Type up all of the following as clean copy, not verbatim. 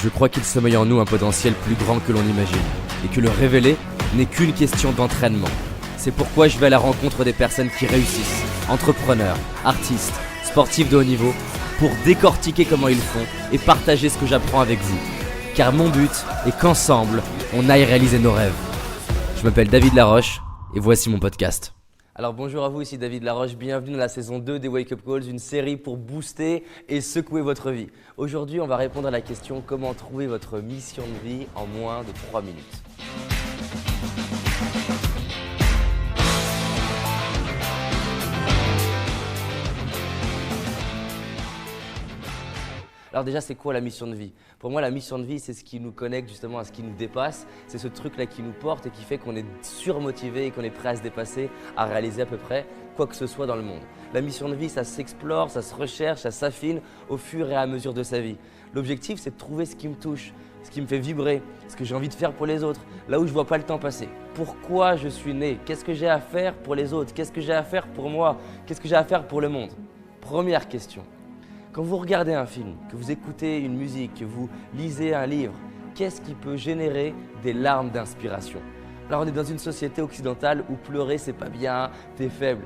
Je crois qu'il sommeille en nous un potentiel plus grand que l'on imagine, et que le révéler n'est qu'une question d'entraînement. C'est pourquoi je vais à la rencontre des personnes qui réussissent, entrepreneurs, artistes, sportifs de haut niveau, pour décortiquer comment ils font et partager ce que j'apprends avec vous. Car mon but est qu'ensemble, on aille réaliser nos rêves. Je m'appelle David Laroche, et voici mon podcast. Alors bonjour à vous, ici David Laroche, bienvenue dans la saison 2 des Wake Up Calls, une série pour booster et secouer votre vie. Aujourd'hui, on va répondre à la question comment trouver votre mission de vie en moins de 3 minutes. Alors déjà, c'est quoi la mission de vie? Pour moi, la mission de vie, c'est ce qui nous connecte justement à ce qui nous dépasse. C'est ce truc-là qui nous porte et qui fait qu'on est surmotivé et qu'on est prêt à se dépasser, à réaliser à peu près quoi que ce soit dans le monde. La mission de vie, ça s'explore, ça se recherche, ça s'affine au fur et à mesure de sa vie. L'objectif, c'est de trouver ce qui me touche, ce qui me fait vibrer, ce que j'ai envie de faire pour les autres, là où je ne vois pas le temps passer. Pourquoi je suis né? Qu'est-ce que j'ai à faire pour les autres? Qu'est-ce que j'ai à faire pour moi? Qu'est-ce que j'ai à faire pour le monde? Première question. Quand vous regardez un film, que vous écoutez une musique, que vous lisez un livre, qu'est-ce qui peut générer des larmes d'inspiration? Alors on est dans une société occidentale où pleurer c'est pas bien, t'es faible.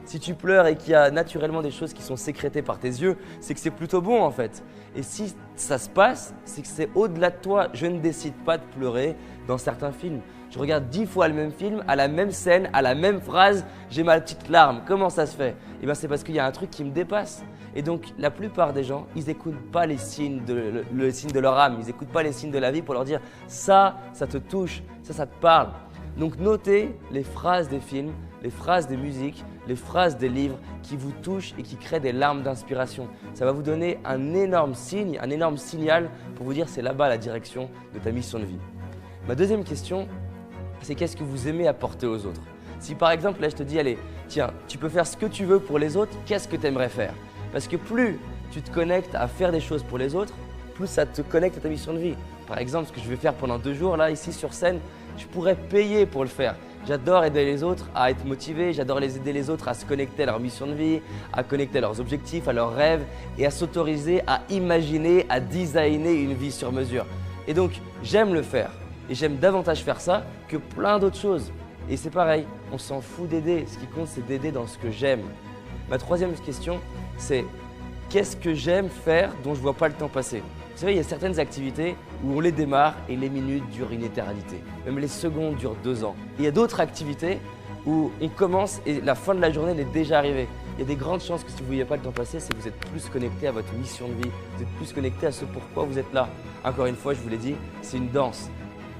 Si tu pleures et qu'il y a naturellement des choses qui sont sécrétées par tes yeux, c'est que c'est plutôt bon en fait. Et si ça se passe, c'est que c'est au-delà de toi. Je ne décide pas de pleurer dans certains films. Je regarde 10 fois le même film, à la même scène, à la même phrase, j'ai ma petite larme. Comment ça se fait? Eh bien c'est parce qu'il y a un truc qui me dépasse. Et donc la plupart des gens, ils n'écoutent pas les signes le signe de leur âme, ils n'écoutent pas les signes de la vie pour leur dire ça te touche, ça te parle. Donc notez les phrases des films, les phrases des musiques, les phrases des livres qui vous touchent et qui créent des larmes d'inspiration. Ça va vous donner un énorme signe, un énorme signal pour vous dire c'est là-bas la direction de ta mission de vie. Ma deuxième question, c'est qu'est-ce que vous aimez apporter aux autres? Si par exemple là je te dis allez, tiens, tu peux faire ce que tu veux pour les autres, qu'est-ce que tu aimerais faire? Parce que plus tu te connectes à faire des choses pour les autres, plus ça te connecte à ta mission de vie. Par exemple, ce que je vais faire pendant 2 jours, là, ici sur scène, je pourrais payer pour le faire. J'adore aider les autres à être motivés, j'adore aider les autres à se connecter à leur mission de vie, à connecter à leurs objectifs, à leurs rêves et à s'autoriser à imaginer, à designer une vie sur mesure. Et donc, j'aime le faire et j'aime davantage faire ça que plein d'autres choses. Et c'est pareil, on s'en fout d'aider, ce qui compte c'est d'aider dans ce que j'aime. Ma troisième question, c'est qu'est-ce que j'aime faire dont je ne vois pas le temps passer? Vous savez, il y a certaines activités où on les démarre et les minutes durent une éternité. Même les secondes durent 2 ans. Et il y a d'autres activités où on commence et la fin de la journée est déjà arrivée. Il y a des grandes chances que si vous ne voyez pas le temps passer, c'est que vous êtes plus connecté à votre mission de vie. Vous êtes plus connecté à ce pourquoi vous êtes là. Encore une fois, je vous l'ai dit, c'est une danse.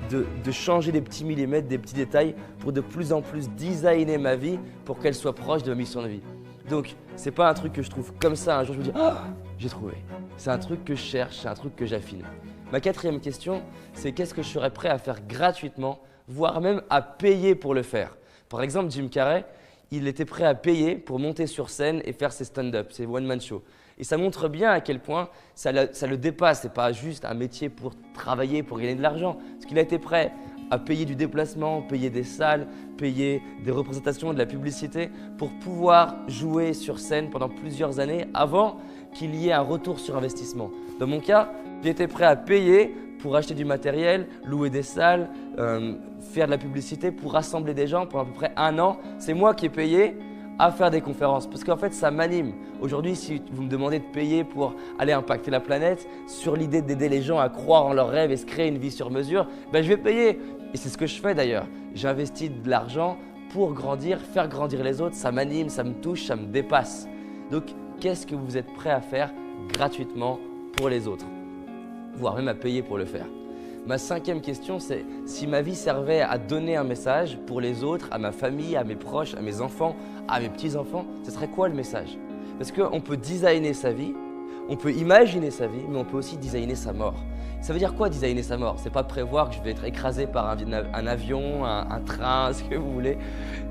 De changer des petits millimètres, des petits détails pour de plus en plus designer ma vie pour qu'elle soit proche de ma mission de vie. Donc, c'est pas un truc que je trouve comme ça. Un jour, je me dis « Ah, j'ai trouvé ». C'est un truc que je cherche, c'est un truc que j'affine. Ma quatrième question, c'est qu'est-ce que je serais prêt à faire gratuitement, voire même à payer pour le faire. Par exemple, Jim Carrey, il était prêt à payer pour monter sur scène et faire ses stand-up, ses one-man shows. Et ça montre bien à quel point ça le dépasse. Ce n'est pas juste un métier pour travailler, pour gagner de l'argent. Parce qu'il a été prêt à payer du déplacement, payer des salles, payer des représentations, de la publicité pour pouvoir jouer sur scène pendant plusieurs années avant qu'il y ait un retour sur investissement. Dans mon cas, j'ai été prêt à payer pour acheter du matériel, louer des salles, faire de la publicité pour rassembler des gens pendant à peu près 1 an. C'est moi qui ai payé à faire des conférences parce qu'en fait ça m'anime. Aujourd'hui, si vous me demandez de payer pour aller impacter la planète, sur l'idée d'aider les gens à croire en leurs rêves et se créer une vie sur mesure, je vais payer. Et c'est ce que je fais d'ailleurs. J'investis de l'argent pour grandir, faire grandir les autres, ça m'anime, ça me touche, ça me dépasse. Donc qu'est-ce que vous êtes prêt à faire gratuitement pour les autres, voire même à payer pour le faire? Ma 5e question, c'est si ma vie servait à donner un message pour les autres, à ma famille, à mes proches, à mes enfants, à mes petits-enfants, ce serait quoi le message? Parce qu'on peut designer sa vie, on peut imaginer sa vie, mais on peut aussi designer sa mort. Ça veut dire quoi designer sa mort? C'est pas prévoir que je vais être écrasé par un avion, un train, ce que vous voulez.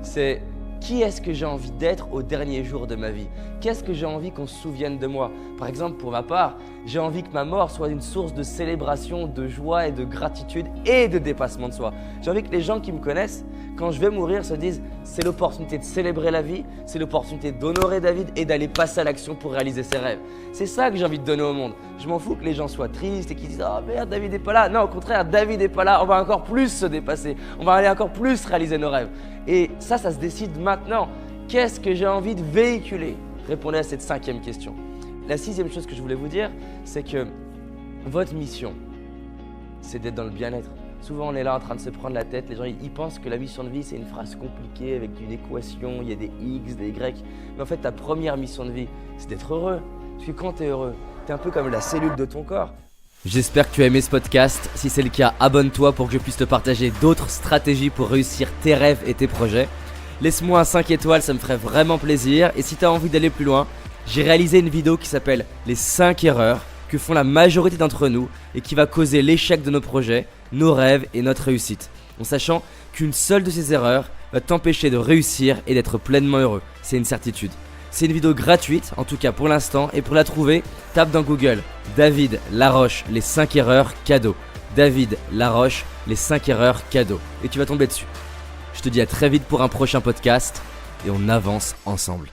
C'est Qui est-ce que j'ai envie d'être au dernier jour de ma vie? Qu'est-ce que j'ai envie qu'on se souvienne de moi? Par exemple, pour ma part, j'ai envie que ma mort soit une source de célébration, de joie et de gratitude et de dépassement de soi. J'ai envie que les gens qui me connaissent, quand je vais mourir, se disent c'est l'opportunité de célébrer la vie, c'est l'opportunité d'honorer David et d'aller passer à l'action pour réaliser ses rêves. C'est ça que j'ai envie de donner au monde. Je m'en fous que les gens soient tristes et qu'ils disent « Oh merde, David n'est pas là ». Non, au contraire, David n'est pas là, on va encore plus se dépasser, on va aller encore plus réaliser nos rêves. Et ça se décide maintenant. Qu'est-ce que j'ai envie de véhiculer? Répondez à cette 5e question. La 6e chose que je voulais vous dire, c'est que votre mission, c'est d'être dans le bien-être. Souvent, on est là en train de se prendre la tête. Les gens, ils pensent que la mission de vie, c'est une phrase compliquée avec une équation, il y a des X, des Y. Mais en fait, ta première mission de vie, c'est d'être heureux. Parce que quand tu es heureux, tu es un peu comme la cellule de ton corps. J'espère que tu as aimé ce podcast. Si c'est le cas, abonne-toi pour que je puisse te partager d'autres stratégies pour réussir tes rêves et tes projets. Laisse-moi un 5 étoiles, ça me ferait vraiment plaisir. Et si tu as envie d'aller plus loin, j'ai réalisé une vidéo qui s'appelle « Les 5 erreurs » que font la majorité d'entre nous et qui va causer l'échec de nos projets, nos rêves et notre réussite. En sachant qu'une seule de ces erreurs va t'empêcher de réussir et d'être pleinement heureux. C'est une certitude. C'est une vidéo gratuite, en tout cas pour l'instant, et pour la trouver, tape dans Google David Laroche, les 5 erreurs cadeaux. David Laroche, les 5 erreurs cadeaux. Et tu vas tomber dessus. Je te dis à très vite pour un prochain podcast et on avance ensemble.